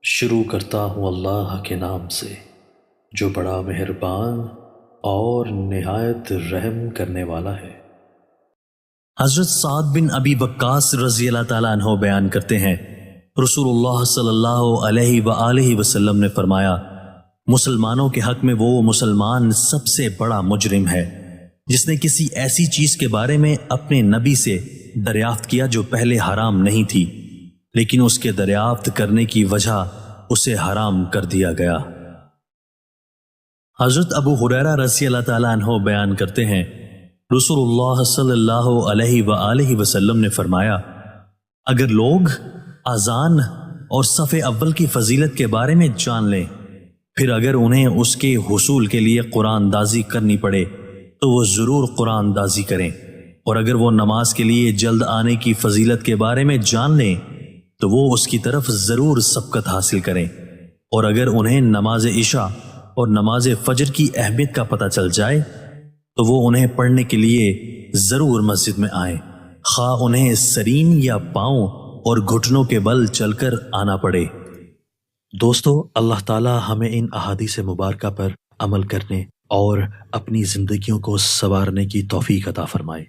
شروع کرتا ہوں اللہ کے نام سے جو بڑا مہربان اور نہایت رحم کرنے والا ہے۔ حضرت سعد بن ابی وقاص رضی اللہ تعالیٰ عنہ بیان کرتے ہیں، رسول اللہ صلی اللہ علیہ وآلہ وسلم نے فرمایا، مسلمانوں کے حق میں وہ مسلمان سب سے بڑا مجرم ہے جس نے کسی ایسی چیز کے بارے میں اپنے نبی سے دریافت کیا جو پہلے حرام نہیں تھی، لیکن اس کے دریافت کرنے کی وجہ اسے حرام کر دیا گیا۔ حضرت ابو ہریرہ رضی اللہ تعالیٰ عنہ بیان کرتے ہیں، رسول اللہ صلی اللہ علیہ وآلہ وسلم نے فرمایا، اگر لوگ اذان اور صف اول کی فضیلت کے بارے میں جان لیں، پھر اگر انہیں اس کے حصول کے لیے قرآن دازی کرنی پڑے تو وہ ضرور قرآن دازی کریں، اور اگر وہ نماز کے لیے جلد آنے کی فضیلت کے بارے میں جان لیں تو وہ اس کی طرف ضرور سبقت حاصل کریں، اور اگر انہیں نماز عشاء اور نماز فجر کی اہمیت کا پتہ چل جائے تو وہ انہیں پڑھنے کے لیے ضرور مسجد میں آئیں، خواہ انہیں سرین یا پاؤں اور گھٹنوں کے بل چل کر آنا پڑے۔ دوستو، اللہ تعالی ہمیں ان احادیث مبارکہ پر عمل کرنے اور اپنی زندگیوں کو سنوارنے کی توفیق عطا فرمائے۔